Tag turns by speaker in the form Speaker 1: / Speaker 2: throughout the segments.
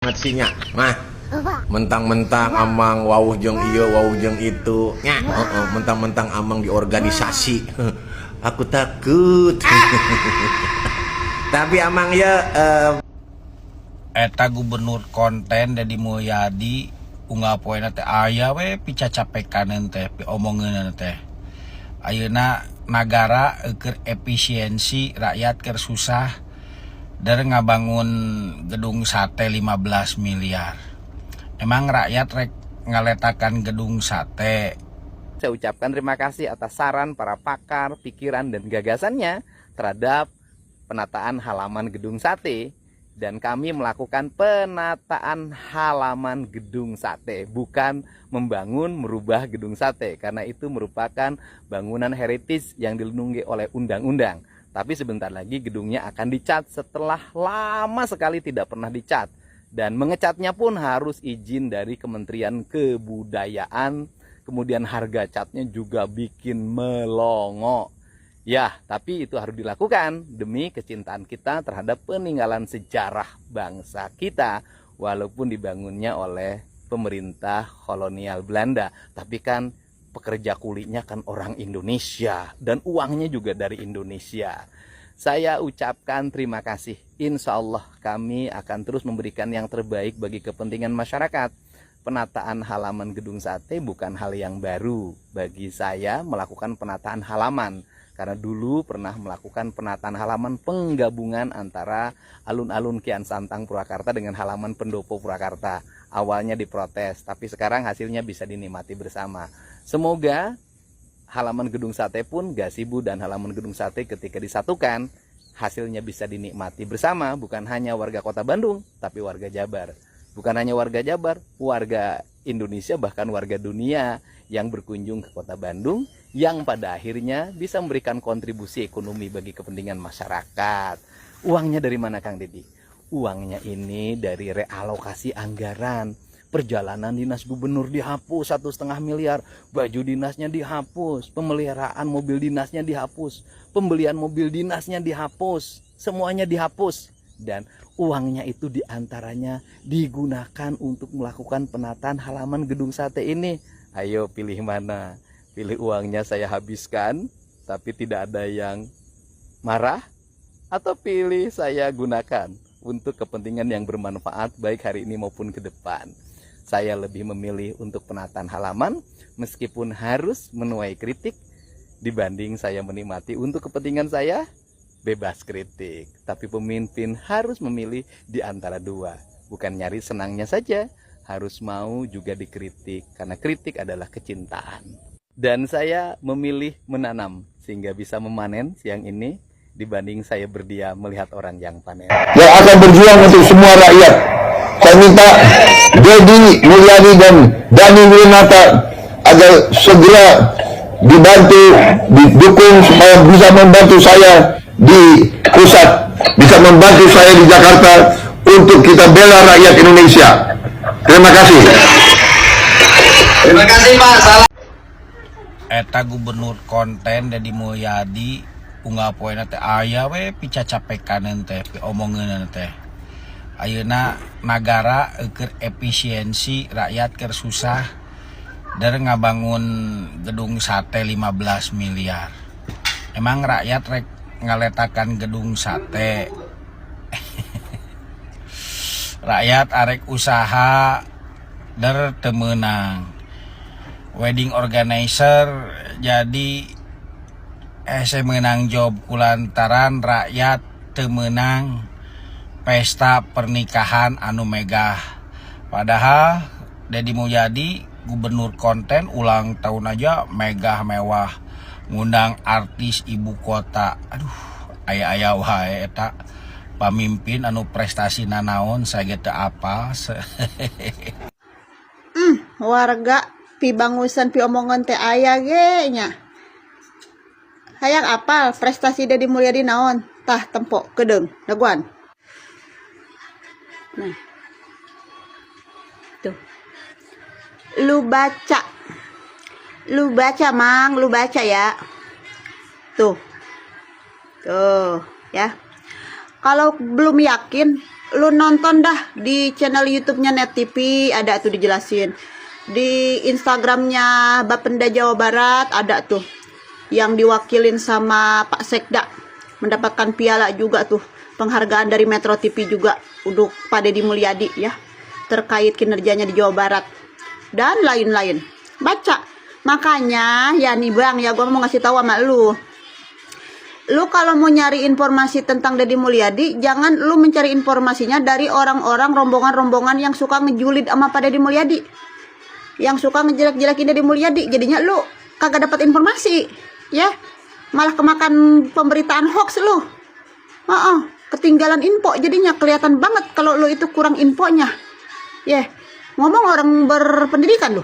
Speaker 1: Sinya mah mentang-mentang amang wauh jeung ieu wauh jeung itu nya mentang-mentang amang di organisasi aku takut tapi amang ya
Speaker 2: eta gubernur konten Deddy Mulyadi unggah poena teh aya we picacapekan teh omongeun teh ayeuna nagara keur efisiensi rakyat keur susah dari ngabangun gedung sate 15 miliar. Emang rakyat rek ngaletakan gedung sate.
Speaker 3: Saya ucapkan terima kasih atas saran para pakar, pikiran dan gagasannya terhadap penataan halaman gedung sate. Dan kami melakukan penataan halaman gedung sate, bukan membangun merubah gedung sate. Karena itu merupakan bangunan heritage yang dilindungi oleh undang-undang. Tapi sebentar lagi gedungnya akan dicat setelah lama sekali tidak pernah dicat. Dan mengecatnya pun harus izin dari Kementerian Kebudayaan. Kemudian harga catnya juga bikin melongo. Ya, tapi itu harus dilakukan demi kecintaan kita terhadap peninggalan sejarah bangsa kita. Walaupun dibangunnya oleh pemerintah kolonial Belanda. Tapi kan pekerja kulinya kan orang Indonesia dan uangnya juga dari Indonesia. Saya ucapkan terima kasih. Insya Allah kami akan terus memberikan yang terbaik bagi kepentingan masyarakat. Penataan halaman gedung sate bukan hal yang baru bagi saya melakukan penataan halaman. Karena dulu pernah melakukan penataan halaman penggabungan antara alun-alun Kian Santang Purwakarta dengan halaman Pendopo Purwakarta. Awalnya diprotes, tapi sekarang hasilnya bisa dinikmati bersama. Semoga halaman gedung sate pun, gazebo dan halaman gedung sate ketika disatukan, hasilnya bisa dinikmati bersama, bukan hanya warga kota Bandung, tapi warga Jabar. Bukan hanya warga Jabar, warga Indonesia bahkan warga dunia yang berkunjung ke kota Bandung, yang pada akhirnya bisa memberikan kontribusi ekonomi bagi kepentingan masyarakat. Uangnya dari mana Kang Deddy? Uangnya ini dari realokasi anggaran. Perjalanan dinas gubernur dihapus 1,5 miliar, baju dinasnya dihapus, pemeliharaan mobil dinasnya dihapus, pembelian mobil dinasnya dihapus, semuanya dihapus. Dan uangnya itu diantaranya digunakan untuk melakukan penataan halaman gedung sate ini. Ayo pilih mana? Pilih uangnya saya habiskan, tapi tidak ada yang marah, atau pilih saya gunakan untuk kepentingan yang bermanfaat baik hari ini maupun ke depan. Saya lebih memilih untuk penataan halaman meskipun harus menuai kritik dibanding saya menikmati untuk kepentingan saya bebas kritik. Tapi pemimpin harus memilih di antara dua. Bukan nyari senangnya saja, harus mau juga dikritik karena kritik adalah kecintaan. Dan saya memilih menanam sehingga bisa memanen siang ini dibanding saya berdiam melihat orang yang panen.
Speaker 4: Yang akan berjuang untuk semua rakyat. Saya minta Deddy Mulyadi dan Dhani Winata agar segera dibantu, didukung supaya bisa membantu saya di pusat, bisa membantu saya di Jakarta untuk kita bela rakyat Indonesia. Terima kasih.
Speaker 3: Terima kasih Pak. Salam.
Speaker 2: Eta gubernur konten Deddy Mulyadi unggah poena teh aya we picacapekan teh omongeun teh ayeuna nagara keur efisiensi rakyat keur susah dari ngabangun gedung sate 15 miliar. Emang rakyat rek ngaletakan gedung sate rakyat arek usaha der teu meunang wedding organizer jadi saya menang job kulantaran rakyat teu meunang pesta pernikahan anu megah. Padahal Deddy Mulyadi gubernur konten ulang tahun aja megah mewah ngundang artis ibu kota. Aduh, aya-aya wae eta pamimpin anu prestasi nanaon saya teu apal.
Speaker 5: Warga pi bangusan pi omongan teh aya ge nya. Hayang apal prestasi Deddy Mulyadi naon? Tah tempo kedeung daguan. Nah. Tuh. Lu baca. Lu baca, Mang, lu baca ya. Tuh. Tuh, ya. Kalau belum yakin lu nonton dah di channel YouTube-nya Net TV, ada tuh dijelasin. Di Instagramnya Bapenda Jawa Barat ada tuh yang diwakilin sama Pak Sekda, mendapatkan piala juga tuh, penghargaan dari Metro TV juga untuk Pak Deddy Mulyadi ya, terkait kinerjanya di Jawa Barat dan lain-lain. Baca. Makanya ya nih Bang, ya gua mau ngasih tahu sama lu kalau mau nyari informasi tentang Deddy Mulyadi, jangan lu mencari informasinya dari orang-orang rombongan-rombongan yang suka ngejulit sama Pak Deddy Mulyadi, yang suka ngejelek-jelekin Deddy Mulyadi. Jadinya lu kagak dapat informasi ya, malah kemakan pemberitaan hoax lu. Ketinggalan info, jadinya kelihatan banget kalau lu itu kurang infonya ya. Ngomong orang berpendidikan lu,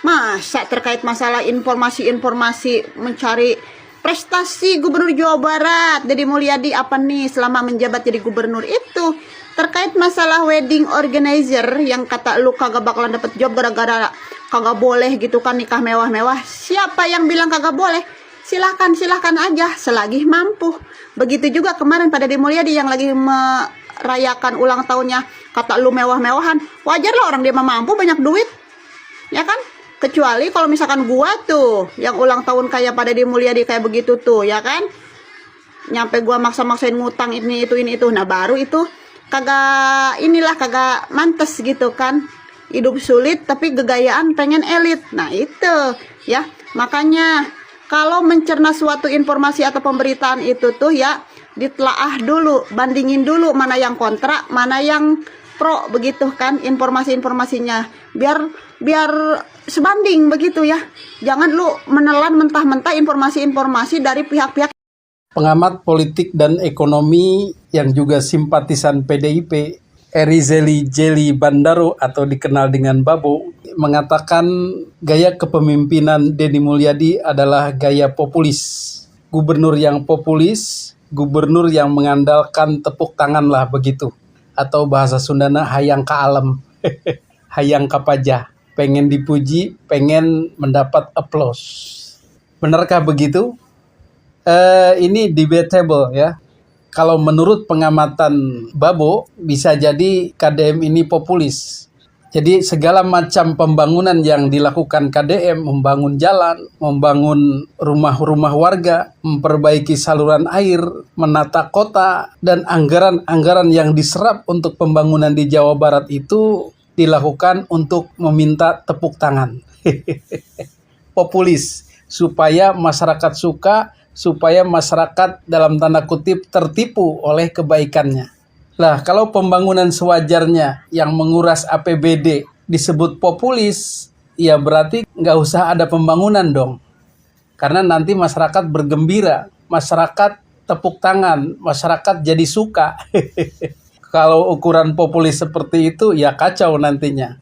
Speaker 5: masa terkait masalah informasi-informasi mencari prestasi Gubernur Jawa Barat Deddy Mulyadi apa nih selama menjabat jadi gubernur itu, terkait masalah wedding organizer yang kata lu kagak bakalan dapet job gara-gara kagak boleh gitu kan nikah mewah-mewah. Siapa yang bilang kagak boleh? Silahkan aja selagi mampu. Begitu juga kemarin pada Deddy Mulyadi yang lagi merayakan ulang tahunnya, kata lu mewah-mewahan. Wajar lah, orang dia mampu, banyak duit ya kan. Kecuali kalau misalkan gua tuh yang ulang tahun kayak pada Deddy Mulyadi kayak begitu tuh ya kan, nyampe gua maksa-maksain ngutang ini itu, nah baru itu kagak mantes gitu kan. Hidup sulit tapi gegayaan pengen elit. Nah itu ya, makanya kalau mencerna suatu informasi atau pemberitaan itu tuh ya ditelaah dulu, bandingin dulu mana yang kontra, mana yang pro begitu kan informasi-informasinya, biar sebanding begitu ya. Jangan lu menelan mentah-mentah informasi-informasi dari pihak-pihak.
Speaker 6: Pengamat politik dan ekonomi yang juga simpatisan PDIP, Erizeli Jeli Bandaro atau dikenal dengan Babo, mengatakan gaya kepemimpinan Deddy Mulyadi adalah gaya populis. Gubernur yang populis, gubernur yang mengandalkan tepuk tangan lah begitu. Atau bahasa Sundana hayang ka alam, hayang ka pajah, pengen dipuji, pengen mendapat aplaus. Benarkah begitu? Ini debatable ya. Kalau menurut pengamatan Babo, bisa jadi KDM ini populis. Jadi segala macam pembangunan yang dilakukan KDM, membangun jalan, membangun rumah-rumah warga, memperbaiki saluran air, menata kota, dan anggaran-anggaran yang diserap untuk pembangunan di Jawa Barat itu dilakukan untuk meminta tepuk tangan. Populis, supaya masyarakat suka, supaya masyarakat dalam tanda kutip tertipu oleh kebaikannya. Lah, kalau pembangunan sewajarnya yang menguras APBD disebut populis, ya berarti nggak usah ada pembangunan dong. Karena nanti masyarakat bergembira, masyarakat tepuk tangan, masyarakat jadi suka. Kalau ukuran populis seperti itu, ya kacau nantinya.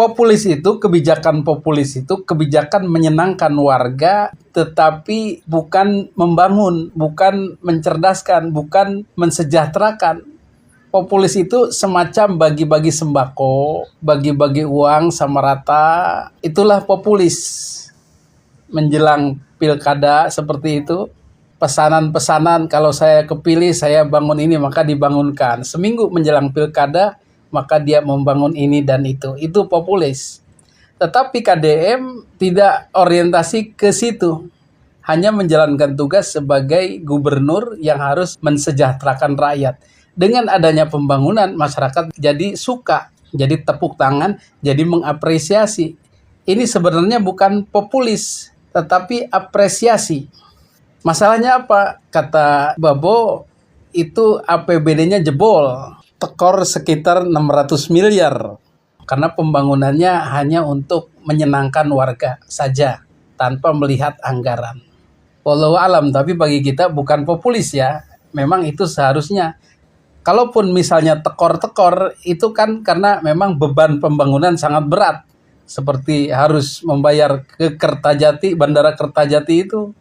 Speaker 6: Populis itu, kebijakan populis itu, kebijakan menyenangkan warga, tetapi bukan membangun, bukan mencerdaskan, bukan mensejahterakan. Populis itu semacam bagi-bagi sembako, bagi-bagi uang sama rata. Itulah populis. Menjelang pilkada seperti itu, pesanan-pesanan kalau saya kepilih, saya bangun ini, maka dibangunkan. Seminggu menjelang pilkada, maka dia membangun ini dan itu. Itu populis. Tetapi KDM tidak orientasi ke situ. Hanya menjalankan tugas sebagai gubernur yang harus mensejahterakan rakyat. Dengan adanya pembangunan, masyarakat jadi suka, jadi tepuk tangan, jadi mengapresiasi. Ini sebenarnya bukan populis, tetapi apresiasi. Masalahnya apa? Kata Babo, itu APBD-nya jebol, tekor sekitar 600 miliar. Karena pembangunannya hanya untuk menyenangkan warga saja, tanpa melihat anggaran. Wallahu alam, tapi bagi kita bukan populis ya. Memang itu seharusnya. Kalaupun misalnya tekor-tekor, itu kan karena memang beban pembangunan sangat berat. Seperti harus membayar ke Kertajati, Bandara Kertajati itu,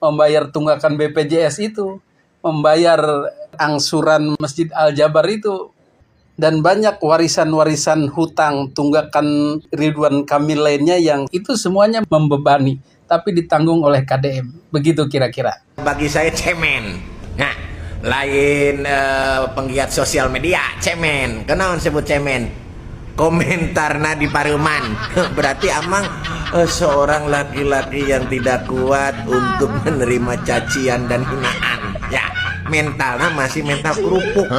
Speaker 6: membayar tunggakan BPJS itu, membayar angsuran Masjid Al-Jabar itu, dan banyak warisan-warisan hutang, tunggakan Ridwan Kamil lainnya yang itu semuanya membebani, tapi ditanggung oleh KDM. Begitu kira-kira.
Speaker 1: Bagi saya cemen. Nah, lain penggiat sosial media, cemen. Kenaon sebut cemen? Komentarna di pareuman. Berarti amang seorang laki-laki yang tidak kuat untuk menerima cacian dan hinaan. Ya, mentalnya masih mental kerupuk.